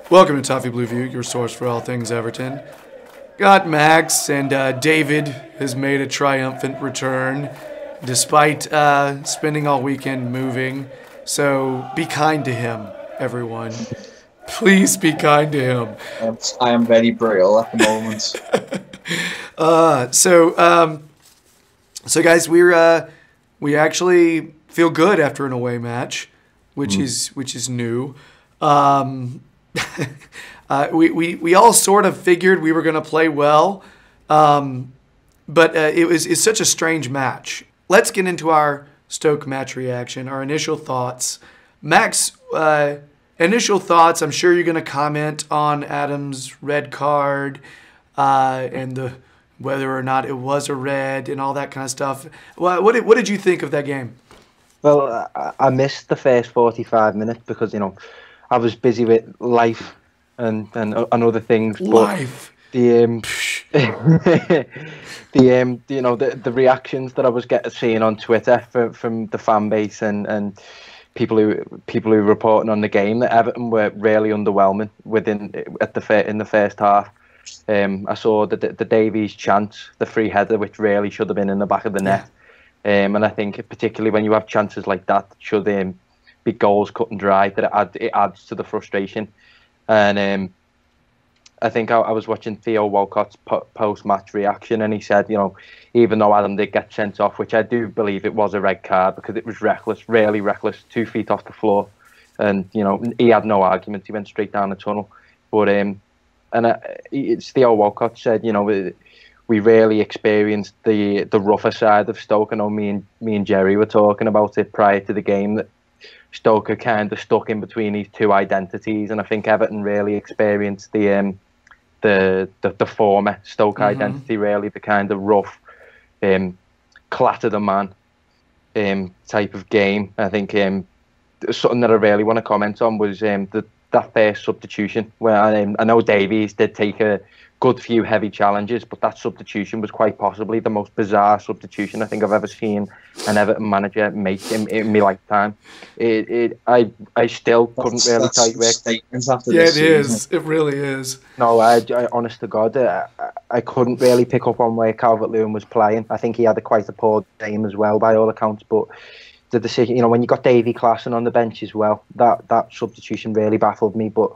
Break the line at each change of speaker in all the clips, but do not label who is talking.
Welcome to Toffee Blue View, your source for all things Everton. Got Max, and David has made a triumphant return despite spending all weekend moving. So be kind to him, everyone. Please be kind to him.
I am very brittle at the moment.
So guys, we actually feel good after an away match, which is new. We all sort of figured we were going to play well, but it's such a strange match. Let's get into our Stoke match reaction, our initial thoughts. Max, initial thoughts. I'm sure you're going to comment on Adam's red card and whether or not it was a red and all that kind of stuff. What did you think of that game?
Well, I missed the first 45 minutes because I was busy with life and other things.
Life.
But the reactions that I was seeing on Twitter from the fan base and people who were reporting on the game, that Everton were really underwhelming in the first half. I saw the Davies chance, the free header, which really should have been in the back of the net. And I think particularly when you have chances like that, should be goals cut and dry, that it adds to the frustration. And I think I was watching Theo Walcott's post-match reaction, and he said, even though Adam did get sent off, which I do believe it was a red card because it was reckless, really reckless, 2 feet off the floor, and he had no argument. He went straight down the tunnel. But Theo Walcott said, we really experienced the rougher side of Stoke. I know me and Gerry were talking about it prior to the game, that Stoke are kind of stuck in between these two identities, and I think Everton really experienced the former Stoke identity, really the kind of rough, clatter the man type of game. I think something that I really want to comment on was that first substitution, where I know Davies did take a good few heavy challenges, but that substitution was quite possibly the most bizarre substitution I think I've ever seen an Everton manager make in my lifetime. I still couldn't really tell you where.
It is. It really is.
No, I honest to God, I couldn't really pick up on where Calvert-Lewin was playing. I think he had quite a poor game as well, by all accounts. But the decision, when you got Davy Klaassen on the bench as well, that substitution really baffled me. But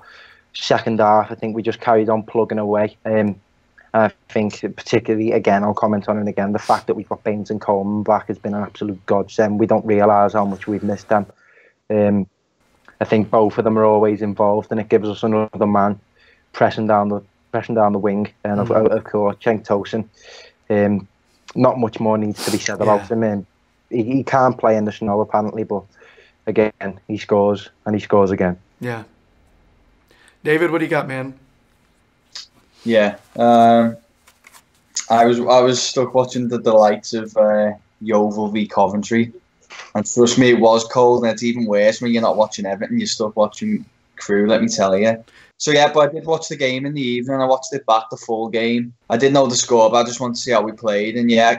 second half, I think we just carried on plugging away. I think particularly, again, I'll comment on it again, the fact that we've got Baines and Coleman back has been an absolute godsend. We don't realise how much we've missed them. I think both of them are always involved, and it gives us another man pressing down the wing. And of course, Cenk Tosun. Not much more needs to be said about him. He can't play in the snow apparently, but again, he scores and he scores again.
Yeah. David, what do you got, man?
Yeah, I was stuck watching the delights of Yeovil v Coventry, and trust me, it was cold, and it's even worse when you're not watching Everton. You're stuck watching Crew, let me tell you. So yeah, but I did watch the game in the evening. I watched it back, the full game. I didn't know the score, but I just wanted to see how we played. And yeah,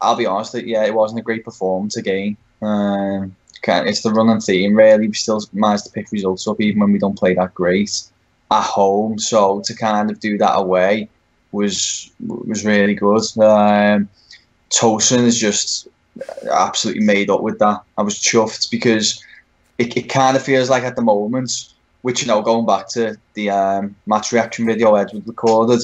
I'll be honest, it wasn't a great performance again. It's the running theme, really. We still managed to pick results up even when we don't play that great at home. So to kind of do that away was really good. Tosin is just absolutely made up with that. I was chuffed because it kind of feels like at the moment, which going back to the match reaction video Edward recorded,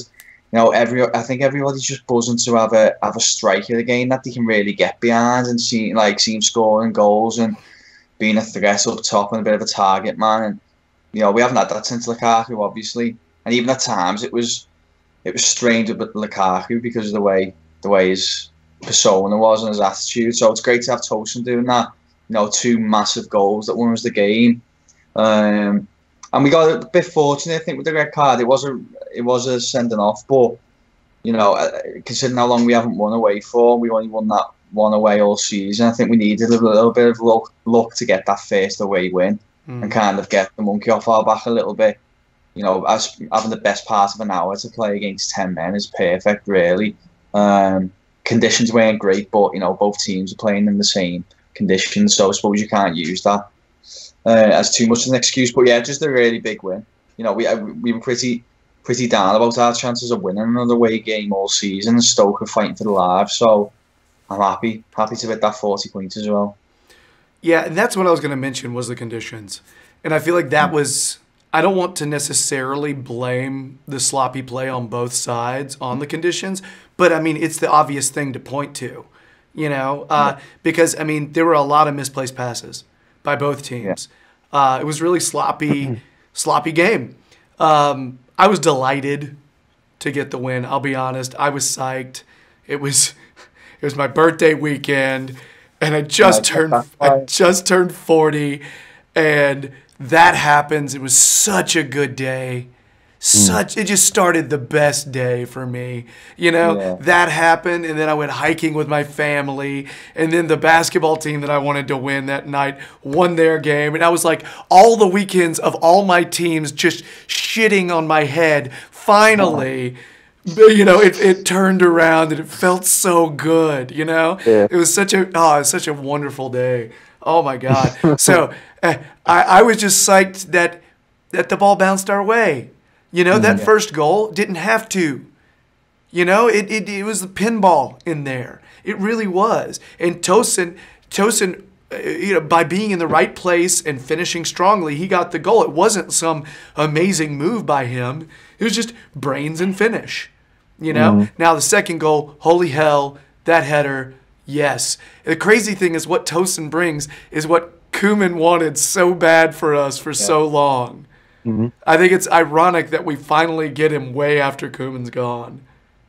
I think everybody's just buzzing to have a striker again that they can really get behind and see him scoring goals and being a threat up top and a bit of a target man. And we haven't had that since Lukaku, obviously, and even at times it was strange with Lukaku because of the way his persona was and his attitude. So it's great to have Tosin doing that. 2 massive goals that won us the game, and we got a bit fortunate, I think, with the red card. It was a sending off, but considering how long we haven't won away for, we only won that one away all season. I think we needed a little bit of luck to get that first away win. And kind of get the monkey off our back a little bit. As having the best part of an hour to play against 10 men is perfect, really. Conditions weren't great, but both teams are playing in the same conditions, so I suppose you can't use that as too much of an excuse. But yeah, just a really big win. we were pretty down about our chances of winning another away game all season. Stoke are fighting for the lives, so I'm happy to hit that 40 points as well.
Yeah, and that's what I was going to mention was the conditions. And I feel like that was, I don't want to necessarily blame the sloppy play on both sides on the conditions, but I mean, it's the obvious thing to point to, because I mean, there were a lot of misplaced passes by both teams. Yeah. It was really sloppy game. I was delighted to get the win. I'll be honest. I was psyched. It was my birthday weekend. And I just turned 40, and that happens. It was such a good day. It just started the best day for me. That happened, and then I went hiking with my family, and then the basketball team that I wanted to win that night won their game, and I was like, all the weekends of all my teams just shitting on my head. Finally. It turned around and it felt so good, Yeah. It was such a wonderful day. Oh my God. So I was just psyched that the ball bounced our way. That first goal didn't have to. It was the pinball in there. It really was. And Tosin, by being in the right place and finishing strongly, he got the goal. It wasn't some amazing move by him. It was just brains and finish. Now the second goal, holy hell, that header, yes. The crazy thing is what Tosin brings is what Koeman wanted so bad for us for so long. Mm-hmm. I think it's ironic that we finally get him way after Koeman's gone.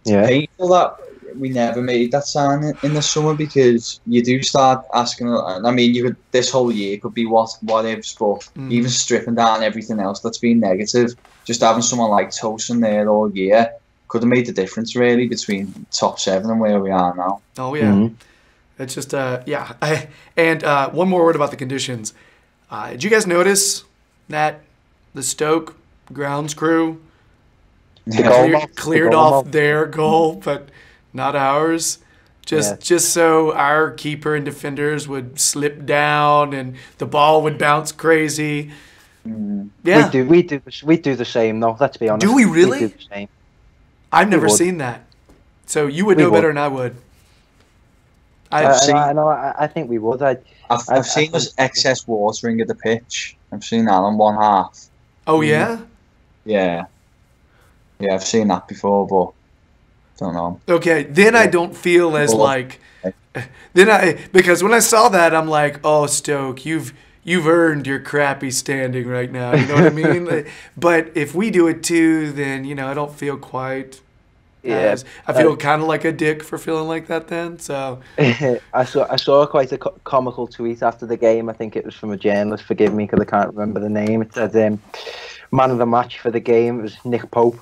Yeah. Painful that we never made that sign in the summer, because you do start asking. I mean, this whole year could be what ifs, but even stripping down everything else that's been negative, just having someone like Tosin there all year could have made the difference really between top 7 and where we are now.
Oh yeah, it's just one more word about the conditions. Did you guys notice that the Stoke grounds crew cleared off their goal, but not ours? Just so our keeper and defenders would slip down and the ball would bounce crazy. Yeah,
we do the same though. Let's be honest.
Do we really?
We do the same.
I've never seen that. So you would know better than I would.
I think we would.
I've seen this excess watering of the pitch. I've seen that on one half.
Oh, yeah?
Yeah. Yeah, I've seen that before, but don't know.
Okay, then I don't feel as because when I saw that, I'm like, oh, Stoke, you've earned your crappy standing right now. You know what I mean? But if we do it too, then, I don't feel quite... Yeah, I feel kind of like a dick for feeling like that then. So
I saw quite a comical tweet after the game. I think it was from a journalist. Forgive me because I can't remember the name. It said man of the match for the game. It was Nick Pope.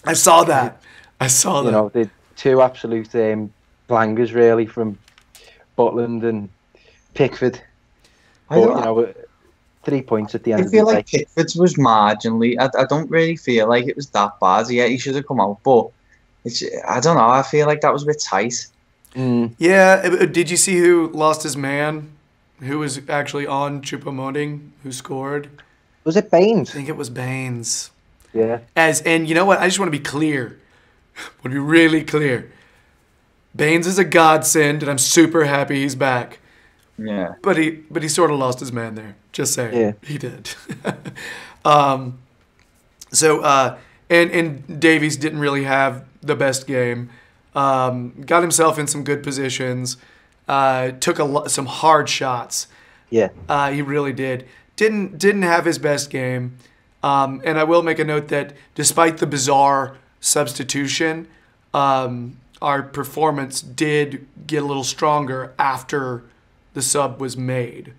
I saw that.
The two absolute clangers really from Butland and Pickford. But, 3 points at the end of the day. I feel
like Pickford's was marginally. I don't really feel like it was that bad. Yeah, he should have come out, but I don't know. I feel like that was a bit tight.
Yeah, did you see who lost his man? Who was actually on Choupo-Moting? Who scored?
Was it Baines?
I think it was Baines.
Yeah.
And you know what? I just want to be clear. I want to be really clear. Baines is a godsend, and I'm super happy he's back.
Yeah.
But he sort of lost his man there. Just saying.
Yeah.
He did. And Davies didn't really have the best game. Got himself in some good positions. Took some hard shots.
Yeah.
He really did. Didn't have his best game. And I will make a note that despite the bizarre substitution, our performance did get a little stronger after the sub was made.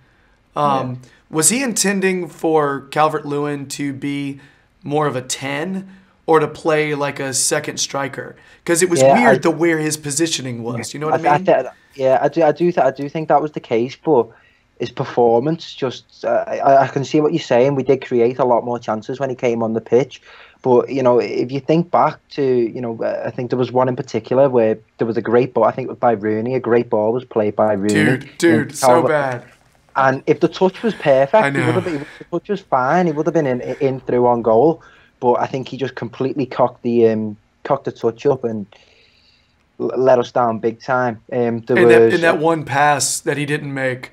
Was he intending for Calvert-Lewin to be more of a 10 or to play like a second striker? Because it was weird where his positioning was. You know what I mean?
I do think that was the case, but his performance just I can see what you're saying. We did create a lot more chances when he came on the pitch. But, if you think back to, I think there was one in particular where there was a great ball. I think it was by Rooney. A great ball was played by Rooney.
Dude, so bad.
And if the touch was
I
perfect, he would
know.
have been, the touch was fine. He would have been in through on goal. But I think he just completely cocked the touch up and let us down big time. There
In
was
that one pass that he didn't make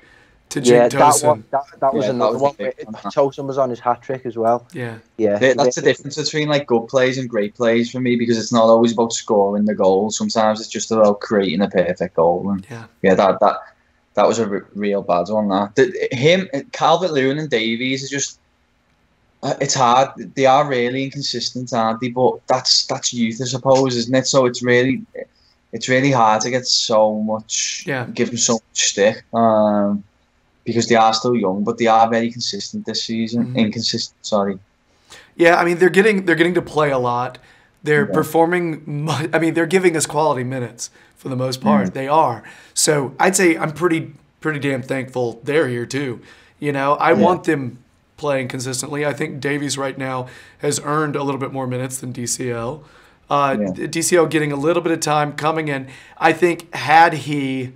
to Jing
yeah, that one
Tosin.
that was
Yeah, that
another
was a
one.
big one.
Tosin was on his hat trick as well.
Yeah.
Yeah,
That's the difference between like good plays and great plays for me, because it's not always about scoring the goal. Sometimes it's just about creating a perfect goal. And
Yeah.
that was a real bad one. Him, Calvert-Lewin, and Davies is just. It's hard. They are really inconsistent, aren't they? But that's youth, I suppose, isn't it? So it's really hard to get so much, give them so much stick, because they are still young, but they are very consistent this season.
Mm-hmm.
Inconsistent, sorry.
Yeah, I mean they're getting to play a lot. They're performing. I mean they're giving us quality minutes for the most part. They are. So I'd say I'm pretty damn thankful they're here too. You know, I want them playing consistently. I think Davies right now has earned a little bit more minutes than DCL. DCL getting a little bit of time coming in. I think had he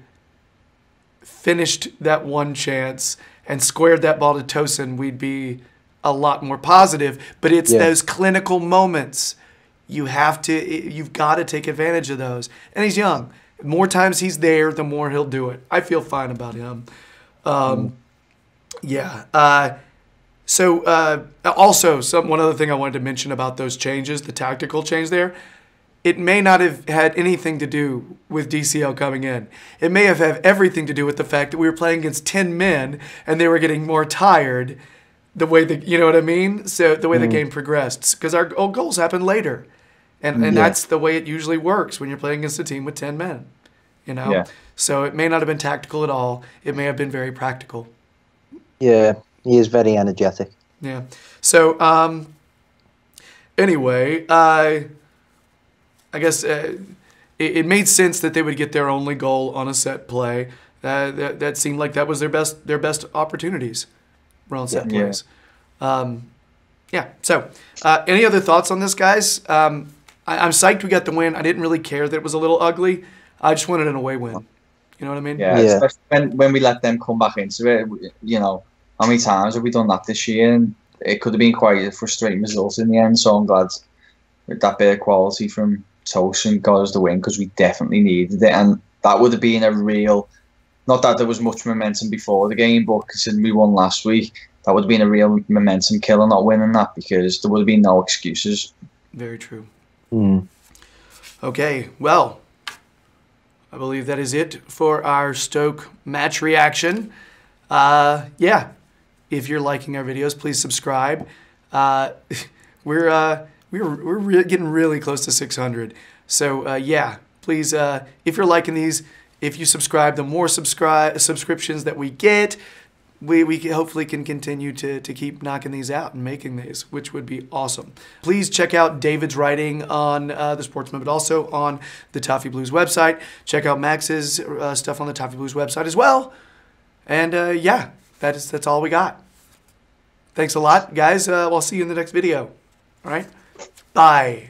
finished that one chance and squared that ball to Tosin, we'd be a lot more positive. But it's those clinical moments. You've got to take advantage of those. And he's young. The more times he's there, the more he'll do it. I feel fine about him. So also, one other thing I wanted to mention about those changes, the tactical change there, it may not have had anything to do with DCL coming in. It may have had everything to do with the fact that we were playing against 10 men and they were getting more tired the way you know what I mean? So the way the game progressed, because our goals happen later. And that's the way it usually works when you're playing against a team with 10 men, you know?
Yeah.
So it may not have been tactical at all. It may have been very practical.
Yeah, he is very energetic.
Yeah. So, anyway, I guess it made sense that they would get their only goal on a set play. That seemed like that was their best opportunities were on set plays. So, any other thoughts on this, guys? I'm psyched we got the win. I didn't really care that it was a little ugly. I just wanted an away win. You know what I mean?
Yeah. Especially when we let them come back into it. You know, how many times have we done that this year? And it could have been quite a frustrating result in the end. So I'm glad that bit of quality from Tosin got us the win, because we definitely needed it. And that would have been a real, not that there was much momentum before the game, but considering we won last week, that would have been a real momentum killer not winning that, because there would have been no excuses.
Very true. Okay, well, I believe that is it for our Stoke match reaction. If you're liking our videos, please subscribe. We're getting really close to 600. So please, if you're liking these, if you subscribe, the more subscriptions that we get, we hopefully can continue to keep knocking these out and making these, which would be awesome. Please check out David's writing on The Sportsman, but also on the Toffee Blues website. Check out Max's stuff on the Toffee Blues website as well. And that's all we got. Thanks a lot, guys. We'll see you in the next video. All right? Bye.